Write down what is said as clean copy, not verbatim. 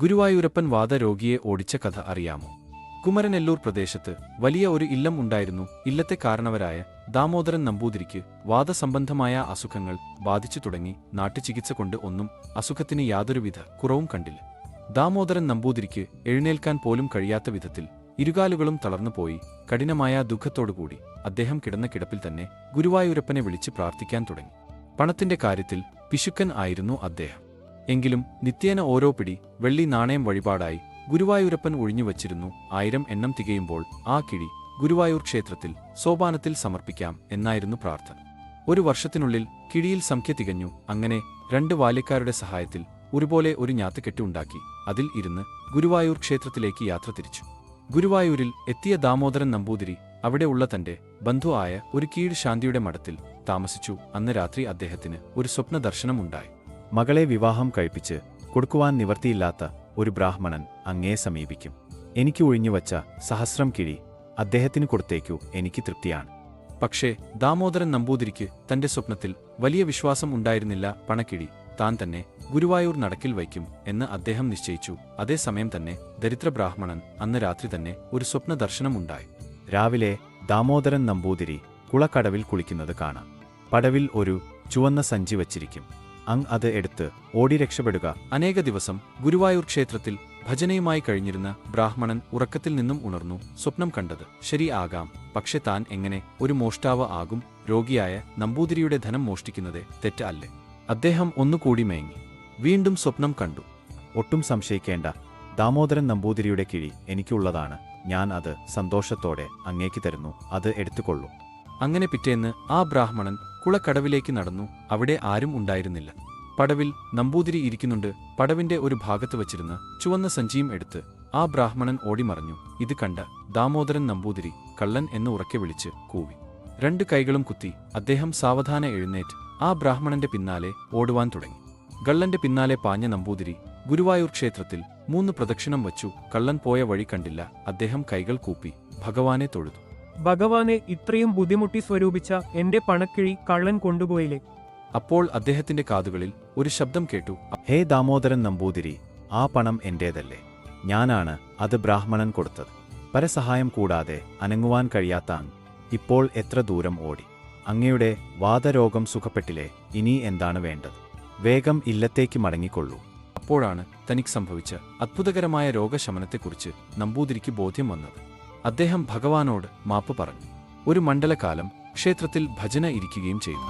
ഗുരുവായൂരപ്പൻ വാതരോഗിയെ ഓടിച്ച കഥ അറിയാമോ? കുമരനെല്ലൂർ പ്രദേശത്ത് വലിയ ഒരു ഇല്ലം ഉണ്ടായിരുന്നു. ഇല്ലത്തെ കാരണവരായ ദാമോദരൻ നമ്പൂതിരിക്ക് വാദസംബന്ധമായ അസുഖങ്ങൾ ബാധിച്ചു തുടങ്ങി. നാട്ടുചികിത്സ കൊണ്ട് ഒന്നും അസുഖത്തിന് യാതൊരുവിധ കുറവും കണ്ടില്ല. ദാമോദരൻ നമ്പൂതിരിക്ക് എഴുന്നേൽക്കാൻ പോലും കഴിയാത്ത വിധത്തിൽ ഇരുകാലുകളും തളർന്നുപോയി. കഠിനമായ ദുഃഖത്തോടുകൂടി അദ്ദേഹം കിടന്ന കിടപ്പിൽ തന്നെ ഗുരുവായൂരപ്പനെ വിളിച്ച് പ്രാർത്ഥിക്കാൻ തുടങ്ങി. പണത്തിന്റെ കാര്യത്തിൽ പിശുക്കൻ ആയിരുന്നു അദ്ദേഹം. എങ്കിലും നിത്യേന ഓരോ പിടി വെള്ളി നാണയം വഴിപാടായി ഗുരുവായൂരപ്പൻ ഒഴിഞ്ഞുവച്ചിരുന്നു. 1000 എണ്ണം തികയുമ്പോൾ ആ കിഴി ഗുരുവായൂർ ക്ഷേത്രത്തിൽ സോപാനത്തിൽ സമർപ്പിക്കാം എന്നായിരുന്നു പ്രാർത്ഥന. ഒരു വർഷത്തിനുള്ളിൽ കിഴിയിൽ സംഖ്യ തികഞ്ഞു. അങ്ങനെ 2 ബാല്യക്കാരുടെ സഹായത്തിൽ ഒരുപോലെ ഒരു ഞാത്തുകെട്ട് ഉണ്ടാക്കി അതിൽ ഇരുന്ന് ഗുരുവായൂർ ക്ഷേത്രത്തിലേക്ക് യാത്ര തിരിച്ചു. ഗുരുവായൂരിൽ എത്തിയ ദാമോദരൻ നമ്പൂതിരി അവിടെ ഉള്ള തന്റെ ബന്ധു ആയ ഒരു കീഴ് ശാന്തിയുടെ മഠത്തിൽ താമസിച്ചു. അന്ന് രാത്രി അദ്ദേഹത്തിന് ഒരു സ്വപ്ന ദർശനമുണ്ടായി. മകളെ വിവാഹം കഴിപ്പിച്ച് കൊടുക്കുവാൻ നിവർത്തിയില്ലാത്ത ഒരു ബ്രാഹ്മണൻ അങ്ങയെ സമീപിക്കും. എനിക്ക് ഒഴിഞ്ഞുവച്ച 1000 കിഴി അദ്ദേഹത്തിന് കൊടുത്തേക്കൂ, എനിക്ക് തൃപ്തിയാണ്. പക്ഷേ ദാമോദരൻ നമ്പൂതിരിക്ക് തന്റെ സ്വപ്നത്തിൽ വലിയ വിശ്വാസം ഉണ്ടായിരുന്നില്ല. പണക്കിഴി താൻ തന്നെ ഗുരുവായൂർ നടക്കിൽ വയ്ക്കും എന്ന് അദ്ദേഹം നിശ്ചയിച്ചു. അതേസമയം തന്നെ ദരിദ്ര ബ്രാഹ്മണൻ അന്ന് രാത്രി തന്നെ ഒരു സ്വപ്ന ദർശനമുണ്ടായി. രാവിലെ ദാമോദരൻ നമ്പൂതിരി കുളക്കടവിൽ കുളിക്കുന്നത് കാണാം. പടവിൽ ഒരു ചുവന്ന സഞ്ചി വച്ചിരിക്കും. അങ്ങ് അത് എടുത്ത് ഓടി രക്ഷപ്പെടുക. അനേക ദിവസം ഗുരുവായൂർ ക്ഷേത്രത്തിൽ ഭജനയുമായി കഴിഞ്ഞിരുന്ന ബ്രാഹ്മണൻ ഉറക്കത്തിൽ നിന്നും ഉണർന്നു. സ്വപ്നം കണ്ടത് ശരി ആകാം, പക്ഷെ താൻ എങ്ങനെ ഒരു മോഷ്ടാവ് ആകും? രോഗിയായ നമ്പൂതിരിയുടെ ധനം മോഷ്ടിക്കുന്നത് തെറ്റ് അല്ലേ? അദ്ദേഹം ഒന്നുകൂടി മയങ്ങി. വീണ്ടും സ്വപ്നം കണ്ടു. ഒട്ടും സംശയിക്കേണ്ട, ദാമോദരൻ നമ്പൂതിരിയുടെ കിഴി എനിക്കുള്ളതാണ്. ഞാൻ അത് സന്തോഷത്തോടെ അങ്ങേക്ക് തരുന്നു, അത് എടുത്തുകൊള്ളൂ. അങ്ങനെ പിറ്റേന്ന് ആ ബ്രാഹ്മണൻ കുളക്കടവിലേക്ക് നടന്നു. അവിടെ ആരും ഉണ്ടായിരുന്നില്ല. പടവിൽ നമ്പൂതിരി ഇരിക്കുന്നുണ്ട്. പടവിന്റെ ഒരു ഭാഗത്ത് വച്ചിരുന്ന ചുവന്ന സഞ്ചിയും എടുത്ത് ആ ബ്രാഹ്മണൻ ഓടിമറഞ്ഞു. ഇത് കണ്ട ദാമോദരൻ നമ്പൂതിരി കള്ളൻ എന്ന് ഉറക്കെ വിളിച്ച് കൂവി. 2 കൈകളും കുത്തി അദ്ദേഹം സാവധാനം എഴുന്നേറ്റ് ആ ബ്രാഹ്മണന്റെ പിന്നാലെ ഓടുവാൻ തുടങ്ങി. കള്ളന്റെ പിന്നാലെ പാഞ്ഞ നമ്പൂതിരി ഗുരുവായൂർ ക്ഷേത്രത്തിൽ 3 പ്രദക്ഷിണം വച്ചു. കള്ളൻ പോയ വഴി കണ്ടില്ല. അദ്ദേഹം കൈകൾ കൂപ്പി ഭഗവാനെ തൊഴുതു. ഭഗവാനെ, ഇത്രയും ബുദ്ധിമുട്ടി സ്വരൂപിച്ച എന്റെ പണക്കിഴി കള്ളൻ കൊണ്ടുപോയില്ലേ? അപ്പോൾ അദ്ദേഹത്തിന്റെ കാതുകളിൽ ഒരു ശബ്ദം കേട്ടു. ഹേ ദാമോദരൻ നമ്പൂതിരി, ആ പണം എന്റേതല്ലേ? ഞാനാണ് അത് ബ്രാഹ്മണൻ കൊടുത്തത്. പരസഹായം കൂടാതെ അനങ്ങുവാൻ കഴിയാത്ത അങ്ങ് ഇപ്പോൾ എത്ര ദൂരം ഓടി? അങ്ങയുടെ വാതരോഗം സുഖപ്പെട്ടില്ലേ? ഇനി എന്താണ് വേണ്ടത്? വേഗം ഇല്ലത്തേക്ക് മടങ്ങിക്കൊള്ളൂ. അപ്പോഴാണ് തനിക്ക് സംഭവിച്ച അത്ഭുതകരമായ രോഗശമനത്തെക്കുറിച്ച് നമ്പൂതിരിക്ക് ബോധ്യം വന്നത്. അദ്ദേഹം ഭഗവാനോട് മാപ്പ് പറഞ്ഞു. ഒരു മണ്ഡലകാലം ക്ഷേത്രത്തിൽ ഭജന ഇരിക്കുകയും ചെയ്തു.